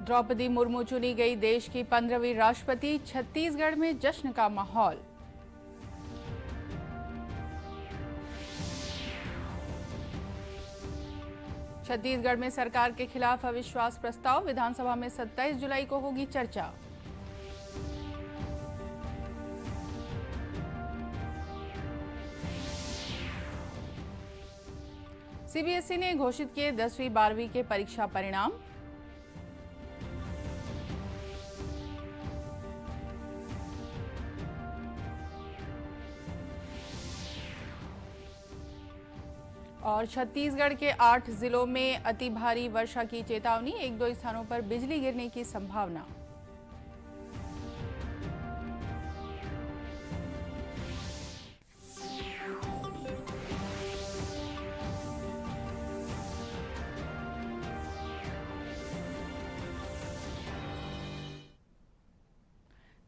द्रौपदी मुर्मू चुनी गई देश की 15वीं राष्ट्रपति। छत्तीसगढ़ में जश्न का माहौल। छत्तीसगढ़ में सरकार के खिलाफ अविश्वास प्रस्ताव। विधानसभा में 27 जुलाई को होगी चर्चा। सीबीएसई ने घोषित किए 10वीं 12वीं के परीक्षा परिणाम। और छत्तीसगढ़ के 8 जिलों में अति भारी वर्षा की चेतावनी। 1-2 स्थानों पर बिजली गिरने की संभावना।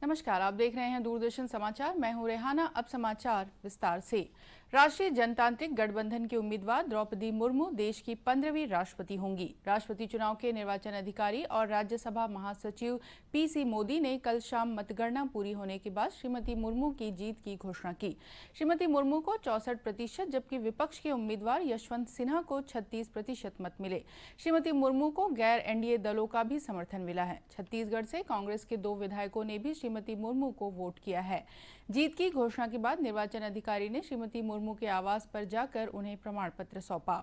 नमस्कार, आप देख रहे हैं दूरदर्शन समाचार। मैं हूं रेहाना। अब समाचार विस्तार से। राष्ट्रीय जनतांत्रिक गठबंधन की उम्मीदवार द्रौपदी मुर्मू देश की 15वीं राष्ट्रपति होंगी। राष्ट्रपति चुनाव के निर्वाचन अधिकारी और राज्यसभा महासचिव पीसी मोदी ने कल शाम मतगणना पूरी होने के बाद श्रीमती मुर्मू की जीत की घोषणा की। श्रीमती मुर्मू को 64%, जबकि विपक्ष के उम्मीदवार यशवंत सिन्हा को 36% मत मिले। श्रीमती मुर्मू को गैर एनडीए दलों का भी समर्थन मिला है। छत्तीसगढ़ से कांग्रेस के 2 विधायकों ने भी श्रीमती मुर्मू को वोट किया है। जीत की घोषणा के बाद निर्वाचन अधिकारी ने श्रीमती मुर्मू के आवास पर जाकर उन्हें प्रमाण पत्र सौंपा।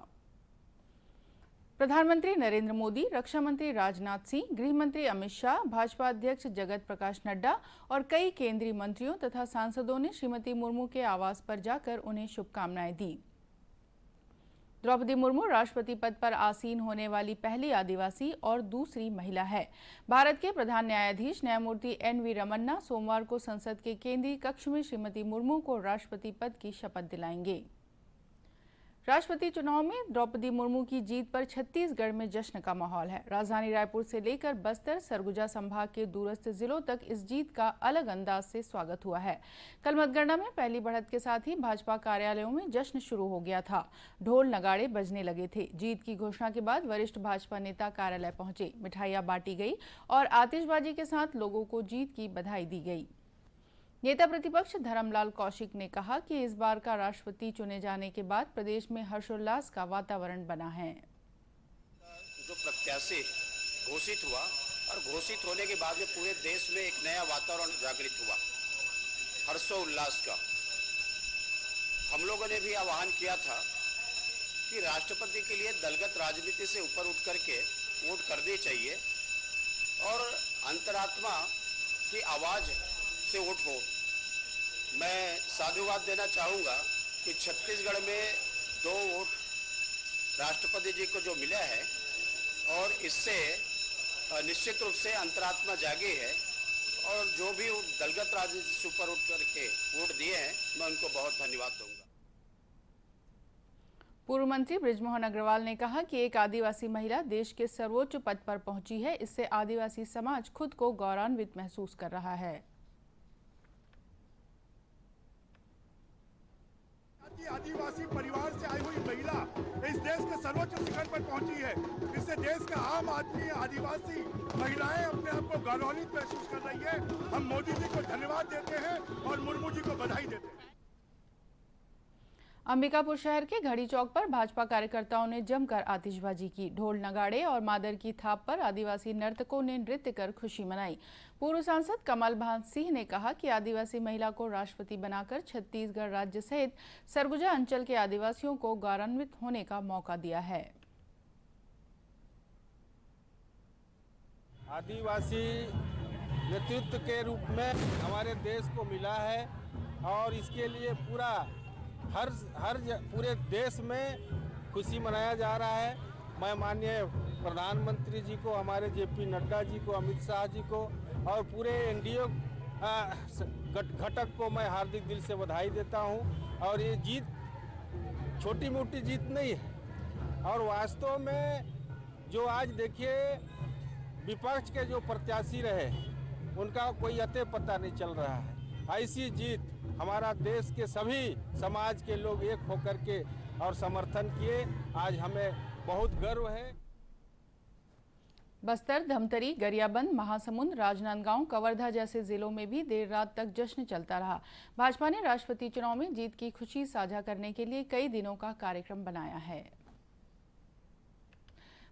प्रधानमंत्री नरेंद्र मोदी, रक्षा मंत्री राजनाथ सिंह, गृह मंत्री अमित शाह, भाजपा अध्यक्ष जगत प्रकाश नड्डा और कई केंद्रीय मंत्रियों तथा सांसदों ने श्रीमती मुर्मू के आवास पर जाकर उन्हें शुभकामनाएं दी। द्रौपदी मुर्मू राष्ट्रपति पद पर आसीन होने वाली पहली आदिवासी और दूसरी महिला है। भारत के प्रधान न्यायाधीश न्यायमूर्ति NV रमन्ना सोमवार को संसद के केंद्रीय कक्ष में श्रीमती मुर्मू को राष्ट्रपति पद की शपथ दिलाएंगे। राष्ट्रपति चुनाव में द्रौपदी मुर्मू की जीत पर छत्तीसगढ़ में जश्न का माहौल है। राजधानी रायपुर से लेकर बस्तर, सरगुजा संभाग के दूरस्थ जिलों तक इस जीत का अलग अंदाज से स्वागत हुआ है। कल मतगणना में पहली बढ़त के साथ ही भाजपा कार्यालयों में जश्न शुरू हो गया था। ढोल नगाड़े बजने लगे थे। जीत की घोषणा के बाद वरिष्ठ भाजपा नेता कार्यालय पहुंचे, मिठाइयां बांटी गई और आतिशबाजी के साथ लोगों को जीत की बधाई दी गई। नेता प्रतिपक्ष धर्मलाल कौशिक ने कहा कि इस बार का राष्ट्रपति चुने जाने के बाद प्रदेश में हर्षोल्लास का वातावरण बना है। जो प्रत्याशी घोषित हुआ और घोषित होने के बाद में पूरे देश में एक नया वातावरण जागृत हुआ, हर्षोल्लास का। हम लोगों ने भी आह्वान किया था कि राष्ट्रपति के लिए दलगत राजनीति से ऊपर उठ करके वोट करनी चाहिए और अंतरात्मा की आवाज से वोट हो। मैं साधुवाद देना चाहूँगा कि छत्तीसगढ़ में 2 वोट राष्ट्रपति जी को जो मिला है और इससे निश्चित रूप से अंतरात्मा जागी है और जो भी दलगत राजनीति से ऊपर उठ करके वोट दिए हैं, मैं उनको बहुत धन्यवाद दूंगा। पूर्व मंत्री बृजमोहन अग्रवाल ने कहा कि एक आदिवासी महिला देश के सर्वोच्च पद पर पहुंची है। इससे आदिवासी समाज खुद को गौरवान्वित महसूस कर रहा है। आदिवासी परिवार से आई हुई महिला इस देश के सर्वोच्च शिखर पर पहुंची है। इससे देश का आम आदमी, आदिवासी महिलाएं अपने आप को गौरवान्वित महसूस कर रही है। हम मोदी जी को धन्यवाद देते हैं और मुर्मू जी को बधाई देते हैं। अंबिकापुर शहर के घड़ी चौक पर भाजपा कार्यकर्ताओं ने जमकर आतिशबाजी की। ढोल नगाड़े और मादर की थाप पर आदिवासी नर्तकों ने नृत्य कर खुशी मनाई। पूर्व सांसद कमल भान सिंह ने कहा कि आदिवासी महिला को राष्ट्रपति बनाकर छत्तीसगढ़ राज्य सहित सरगुजा अंचल के आदिवासियों को गौरवान्वित होने का मौका दिया है। आदिवासी नेतृत्व के रूप में हमारे देश को मिला है और इसके लिए पूरे देश में खुशी मनाया जा रहा है। मैं माननीय प्रधानमंत्री जी को, हमारे JP नड्डा जी को, अमित शाह जी को और पूरे एनडीए घटक को मैं हार्दिक दिल से बधाई देता हूं। और ये जीत छोटी मोटी जीत नहीं है और वास्तव में जो आज देखिए विपक्ष के जो प्रत्याशी रहे उनका कोई अते पता नहीं चल रहा है। ऐसी जीत हमारा देश के सभी समाज के लोग एक होकर के और समर्थन किए। आज हमें बहुत गर्व है। बस्तर, धमतरी, गरियाबंद, महासमुंद, राजनांदगांव, कवर्धा जैसे जिलों में भी देर रात तक जश्न चलता रहा। भाजपा ने राष्ट्रपति चुनाव में जीत की खुशी साझा करने के लिए कई दिनों का कार्यक्रम बनाया है।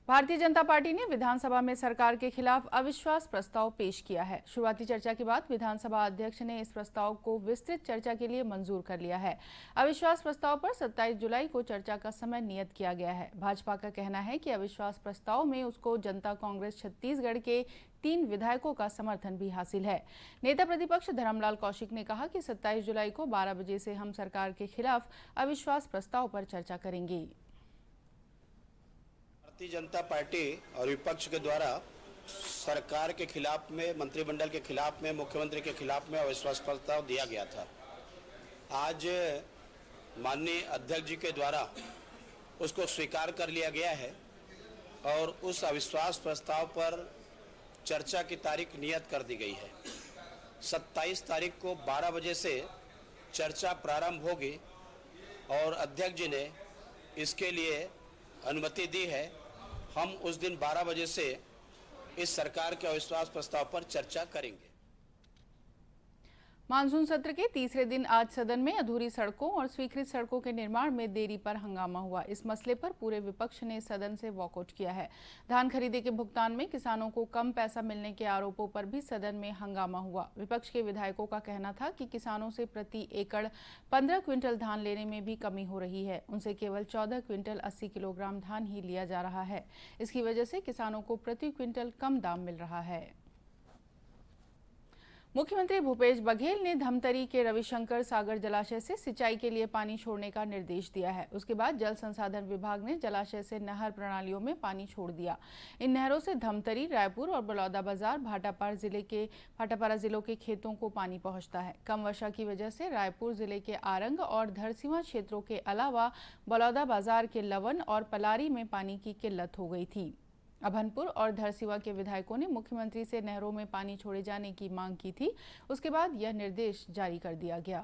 भारतीय जनता पार्टी ने विधानसभा में सरकार के खिलाफ अविश्वास प्रस्ताव पेश किया है। शुरुआती चर्चा के बाद विधानसभा अध्यक्ष ने इस प्रस्ताव को विस्तृत चर्चा के लिए मंजूर कर लिया है। अविश्वास प्रस्ताव पर 27 जुलाई को चर्चा का समय नियत किया गया है। भाजपा का कहना है कि अविश्वास प्रस्ताव में उसको जनता कांग्रेस छत्तीसगढ़ के 3 विधायकों का समर्थन भी हासिल है। नेता प्रतिपक्ष धर्मलाल कौशिक ने कहा कि 27 जुलाई को 12 बजे से हम सरकार के खिलाफ अविश्वास प्रस्ताव पर चर्चा करेंगे। भारतीय जनता पार्टी और विपक्ष के द्वारा सरकार के खिलाफ में, मंत्रिमंडल के खिलाफ में, मुख्यमंत्री के खिलाफ में अविश्वास प्रस्ताव दिया गया था। आज माननीय अध्यक्ष जी के द्वारा उसको स्वीकार कर लिया गया है और उस अविश्वास प्रस्ताव पर चर्चा की तारीख नियत कर दी गई है। 27 तारीख को 12 बजे से चर्चा प्रारंभ होगी और अध्यक्ष जी ने इसके लिए अनुमति दी है। हम उस दिन 12 बजे से इस सरकार के अविश्वास प्रस्ताव पर चर्चा करेंगे। मानसून सत्र के तीसरे दिन आज सदन में अधूरी सड़कों और स्वीकृत सड़कों के निर्माण में देरी पर हंगामा हुआ। इस मसले पर पूरे विपक्ष ने सदन से वॉकआउट किया है। धान खरीदे के भुगतान में किसानों को कम पैसा मिलने के आरोपों पर भी सदन में हंगामा हुआ। विपक्ष के विधायकों का कहना था कि किसानों से प्रति एकड़ 15 क्विंटल धान लेने में भी कमी हो रही है। उनसे केवल 14 क्विंटल 80 किलोग्राम धान ही लिया जा रहा है। इसकी वजह से किसानों को प्रति क्विंटल कम दाम मिल रहा है। मुख्यमंत्री भूपेश बघेल ने धमतरी के रविशंकर सागर जलाशय से सिंचाई के लिए पानी छोड़ने का निर्देश दिया है। उसके बाद जल संसाधन विभाग ने जलाशय से नहर प्रणालियों में पानी छोड़ दिया। इन नहरों से धमतरी, रायपुर और बलौदाबाजार, भाटापारा जिलों के खेतों को पानी पहुंचता है। कम वर्षा की वजह से रायपुर जिले के आरंग और धरसींवा क्षेत्रों के अलावा बलौदाबाजार के लवन और पलारी में पानी की किल्लत हो गई थी। अभनपुर और धरसींवा के विधायकों ने मुख्यमंत्री से नहरों में पानी छोड़े जाने की मांग की थी। उसके बाद यह निर्देश जारी कर दिया गया।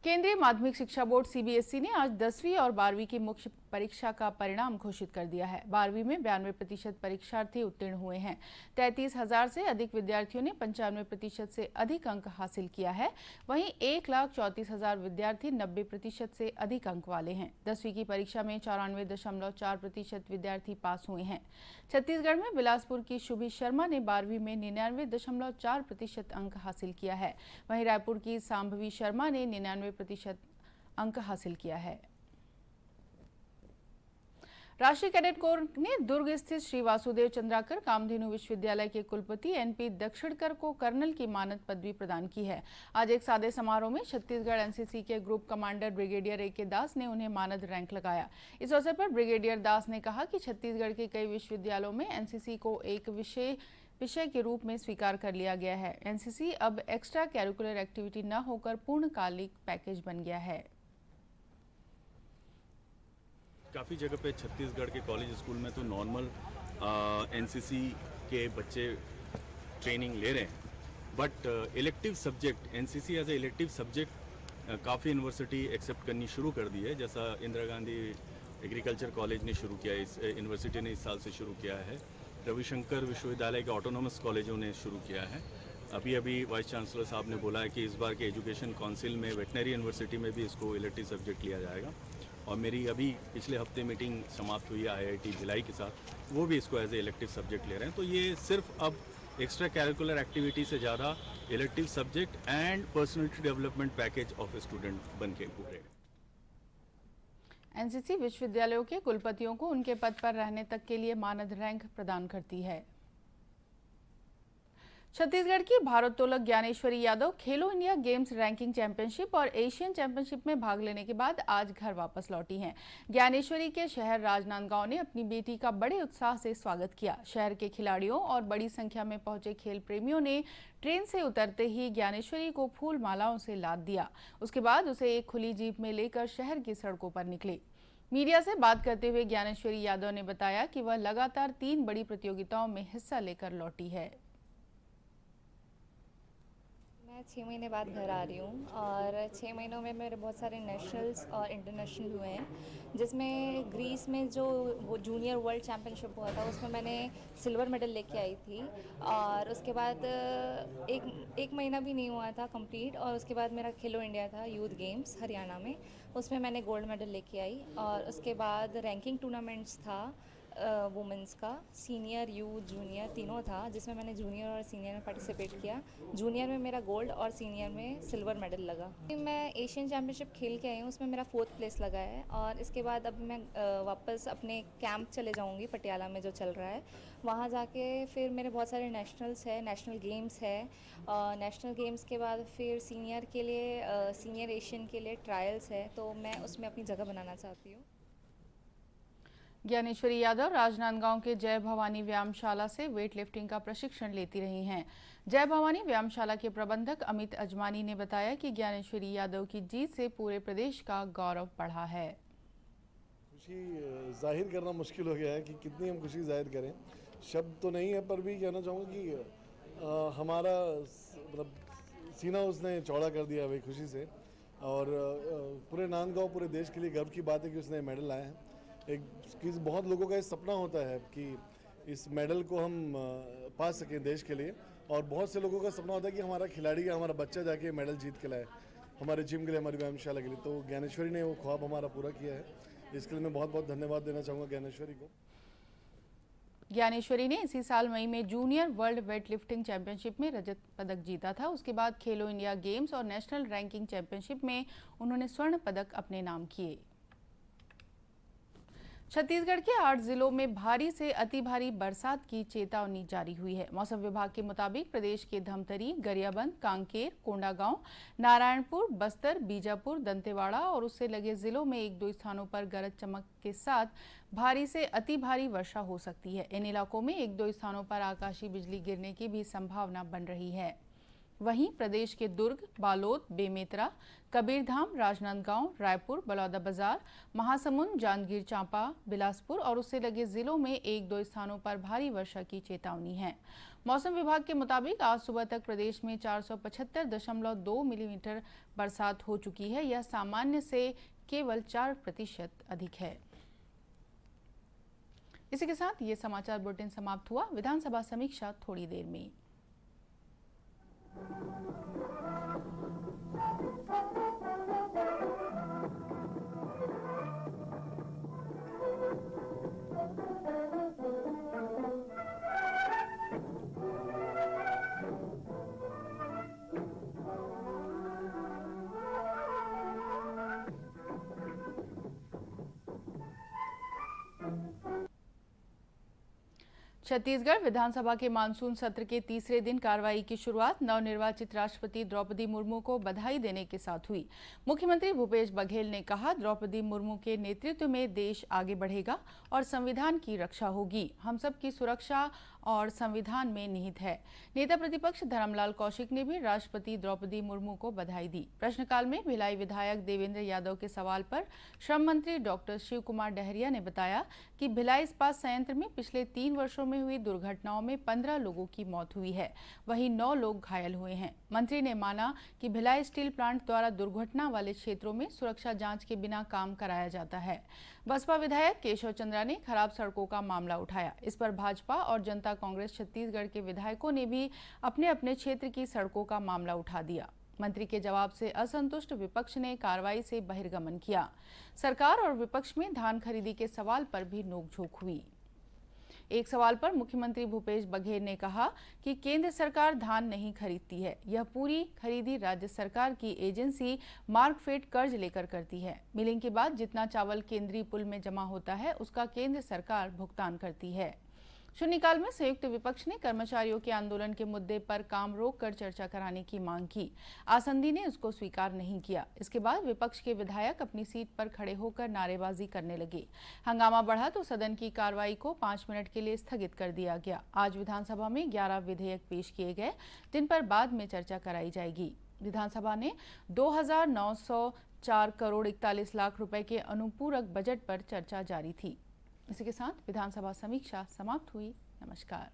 केंद्रीय माध्यमिक शिक्षा बोर्ड सीबीएसई ने आज 10वीं और 12वीं की मुख्य परीक्षा का परिणाम घोषित कर दिया है। 12वीं में 92% परीक्षार्थी उत्तीर्ण हुए हैं। 33,000 से अधिक विद्यार्थियों ने 95% से अधिक अंक हासिल किया है। वहीं 1,34,000 विद्यार्थी 90% से अधिक अंक वाले हैं। 10वीं की परीक्षा में 94.4% विद्यार्थी पास हुए हैं। छत्तीसगढ़ में बिलासपुर की शुभी शर्मा ने 12वीं में 99.4% अंक हासिल किया है। वहीं रायपुर की सांभवी शर्मा ने 99% अंक हासिल किया है। राष्ट्रीय कैडेट कोर ने दुर्ग स्थित श्री वासुदेव चंद्राकर कामधेनु विश्वविद्यालय के कुलपति एनपी दक्षिणकर को कर्नल की मानद पदवी प्रदान की है। आज एक सादे समारोह में छत्तीसगढ़ एनसीसी के ग्रुप कमांडर ब्रिगेडियर ए.के. दास ने उन्हें मानद रैंक लगाया। इस अवसर पर ब्रिगेडियर दास ने कहा कि छत्तीसगढ़ के कई विश्वविद्यालयों में एनसीसी को एक विषय के रूप में स्वीकार कर लिया गया है। एनसीसी अब एक्स्ट्रा कैरिकुलर एक्टिविटी न होकर पूर्णकालिक पैकेज बन गया है। काफ़ी जगह पे छत्तीसगढ़ के कॉलेज स्कूल में तो नॉर्मल एनसीसी के बच्चे ट्रेनिंग ले रहे हैं, but elective subject NCC as a elective subject काफ़ी यूनिवर्सिटी एक्सेप्ट करनी शुरू कर दी है। जैसा इंदिरा गांधी एग्रीकल्चर कॉलेज ने शुरू किया, इस यूनिवर्सिटी ने इस साल से शुरू किया है। रविशंकर विश्वविद्यालय के ऑटोनोमस कॉलेजों ने शुरू किया है। अभी वाइस चांसलर साहब ने बोला है कि इस बार के एजुकेशन काउंसिल में वेटनरी यूनिवर्सिटी में भी इसको इलेक्टिव सब्जेक्ट लिया जाएगा। और मेरी अभी पिछले हफ्ते मीटिंग समाप्त हुई है आईआईटी भिलाई के साथ, वो भी इसको एज ए इलेक्टिव सब्जेक्ट ले रहे हैं। तो ये सिर्फ अब एक्स्ट्रा कैरिकुलर एक्टिविटी से ज़्यादा elective subject and personality development package of student बन के उभरे। एनसीसी विश्वविद्यालयों के कुलपतियों को उनके पद पर रहने तक के लिए मानद रैंक प्रदान करती है। छत्तीसगढ़ की भारोत्तोलक ज्ञानेश्वरी यादव खेलो इंडिया गेम्स रैंकिंग चैंपियनशिप और एशियन चैंपियनशिप में भाग लेने के बाद आज घर वापस लौटी हैं। ज्ञानेश्वरी के शहर राजनांदगांव ने अपनी बेटी का बड़े उत्साह से स्वागत किया। शहर के खिलाड़ियों और बड़ी संख्या में पहुंचे खेल प्रेमियों ने ट्रेन से उतरते ही ज्ञानेश्वरी को फूल मालाओं से लाद दिया। उसके बाद उसे एक खुली जीप में लेकर शहर की सड़कों पर निकली। मीडिया से बात करते हुए ज्ञानेश्वरी यादव ने बताया कि वह लगातार 3 बड़ी प्रतियोगिताओं में हिस्सा लेकर लौटी है। मैं मैं 6 महीने बाद घर आ रही हूँ और 6 महीनों में मेरे बहुत सारे नेशनल्स और इंटरनेशनल हुए हैं, जिसमें ग्रीस में जो वो जूनियर वर्ल्ड चैम्पियनशिप हुआ था उसमें मैंने सिल्वर मेडल लेके आई थी। और उसके बाद एक महीना भी नहीं हुआ था कंप्लीट, और उसके बाद मेरा खेलो इंडिया था यूथ गेम्स हरियाणा में, उसमें मैंने गोल्ड मेडल लेके आई। और उसके बाद रैंकिंग टूर्नामेंट्स था वुमेंस का, सीनियर यूथ जूनियर तीनों था, जिसमें मैंने जूनियर और सीनियर में पार्टिसिपेट किया। जूनियर में मेरा गोल्ड और सीनियर में सिल्वर मेडल लगा। मैं एशियन चैम्पियनशिप खेल के आई हूँ, उसमें मेरा 4th प्लेस लगा है। और इसके बाद अब मैं वापस अपने कैंप चले जाऊँगी पटियाला में जो चल रहा है, वहाँ जाके फिर मेरे बहुत सारे नेशनल्स है, नेशनल गेम्स है। नेशनल गेम्स के बाद फिर सीनियर के लिए सीनियर एशियन के लिए ट्रायल्स है, तो मैं उसमें अपनी जगह बनाना चाहती हूँ। ज्ञानेश्वरी यादव राजनांदगांव के जय भवानी व्यायामशाला से वेट लिफ्टिंग का प्रशिक्षण लेती रही हैं। जय भवानी व्यायामशाला के प्रबंधक अमित अजमानी ने बताया कि ज्ञानेश्वरी यादव की जीत से पूरे प्रदेश का गौरव बढ़ा है। खुशी जाहिर करना मुश्किल हो गया है कि कितनी हम खुशी जाहिर करें, शब्द तो नहीं है, पर भी कहना चाहूँगा कि हमारा मतलब सीना उसने चौड़ा कर दिया भाई खुशी से। और पूरे नांदगांव पूरे देश के लिए गर्व की बात है कि उसने मेडल लाए हैं। कि बहुत लोगों का ये सपना होता है कि इस मेडल को हम पा सकें देश के लिए, और बहुत से लोगों का सपना होता है कि हमारा खिलाड़ी या हमारा बच्चा जाके मेडल जीत के लाए हमारे जिम के लिए, हमारी व्यायामशाला के लिए। तो ज्ञानेश्वरी ने वो ख्वाब हमारा पूरा किया है, इसके लिए मैं बहुत बहुत धन्यवाद देना चाहूँगा ज्ञानेश्वरी को। ज्ञानेश्वरी ने इसी साल मई में junior world weight lifting championship में रजत पदक जीता था। उसके बाद खेलो इंडिया गेम्स और नेशनल रैंकिंग चैंपियनशिप में उन्होंने स्वर्ण पदक अपने नाम किए। छत्तीसगढ़ के 8 जिलों में भारी से अति भारी बरसात की चेतावनी जारी हुई है। मौसम विभाग के मुताबिक प्रदेश के धमतरी, गरियाबंद, कांकेर, कोंडागांव, नारायणपुर, बस्तर, बीजापुर, दंतेवाड़ा और उससे लगे जिलों में 1-2 स्थानों पर गरज चमक के साथ भारी से अति भारी वर्षा हो सकती है। इन इलाकों में 1-2 स्थानों पर आकाशीय बिजली गिरने की भी संभावना बन रही है। वहीं प्रदेश के दुर्ग, बालोद, बेमेतरा, कबीरधाम, राजनांदगांव, रायपुर, बलौदाबाजार, महासमुंद, जांजगीर चांपा, बिलासपुर और उससे लगे जिलों में 1-2 स्थानों पर भारी वर्षा की चेतावनी है। मौसम विभाग के मुताबिक आज सुबह तक प्रदेश में 475.2 मिलीमीटर बरसात हो चुकी है। यह सामान्य से केवल 4% अधिक है। इसी के साथ ये समाचार बुलेटिन समाप्त हुआ। विधानसभा समीक्षा थोड़ी देर में। छत्तीसगढ़ विधानसभा के मानसून सत्र के तीसरे दिन कार्रवाई की शुरुआत नवनिर्वाचित राष्ट्रपति द्रौपदी मुर्मू को बधाई देने के साथ हुई। मुख्यमंत्री भूपेश बघेल ने कहा, द्रौपदी मुर्मू के नेतृत्व में देश आगे बढ़ेगा और संविधान की रक्षा होगी। हम सब की सुरक्षा और संविधान में निहित है। नेता प्रतिपक्ष धर्मलाल कौशिक ने भी राष्ट्रपति द्रौपदी मुर्मू को बधाई दी। प्रश्नकाल में भिलाई विधायक देवेंद्र यादव के सवाल पर श्रम मंत्री डॉक्टर शिव कुमार डहरिया ने बताया कि भिलाई इस्पात संयंत्र में पिछले 3 वर्षों में हुई दुर्घटनाओं में 15 लोगों की मौत हुई है, वहीं 9 लोग घायल हुए हैं। मंत्री ने माना कि भिलाई स्टील प्लांट द्वारा दुर्घटना वाले क्षेत्रों में सुरक्षा जांच के बिना काम कराया जाता है। बसपा विधायक केशव चंद्रा ने खराब सड़कों का मामला उठाया। इस पर भाजपा और जनता कांग्रेस छत्तीसगढ़ के विधायकों ने भी अपने अपने क्षेत्र की सड़कों का मामला उठा दिया। मंत्री के जवाब से असंतुष्ट विपक्ष ने कार्रवाई से बहिर्गमन किया। सरकार और विपक्ष में धान खरीदी के सवाल पर भी नोकझोंक हुई। एक सवाल पर मुख्यमंत्री भूपेश बघेल ने कहा कि केंद्र सरकार धान नहीं खरीदती है, यह पूरी खरीदी राज्य सरकार की एजेंसी मार्कफेड कर्ज लेकर करती है। मिलिंग के बाद जितना चावल केंद्रीय पुल में जमा होता है, उसका केंद्र सरकार भुगतान करती है। शून्यकाल में संयुक्त विपक्ष ने कर्मचारियों के आंदोलन के मुद्दे पर काम रोककर चर्चा कराने की मांग की। आसंदी ने उसको स्वीकार नहीं किया। इसके बाद विपक्ष के विधायक अपनी सीट पर खड़े होकर नारेबाजी करने लगे। हंगामा बढ़ा तो सदन की कार्रवाई को 5 मिनट के लिए स्थगित कर दिया गया। आज विधानसभा में 11 विधेयक पेश किए गए, जिन पर बाद में चर्चा कराई जाएगी। विधानसभा ने 2904 करोड़ 41 लाख रुपए के अनुपूरक बजट पर चर्चा जारी थी। इसी के साथ विधानसभा समीक्षा समाप्त हुई। नमस्कार।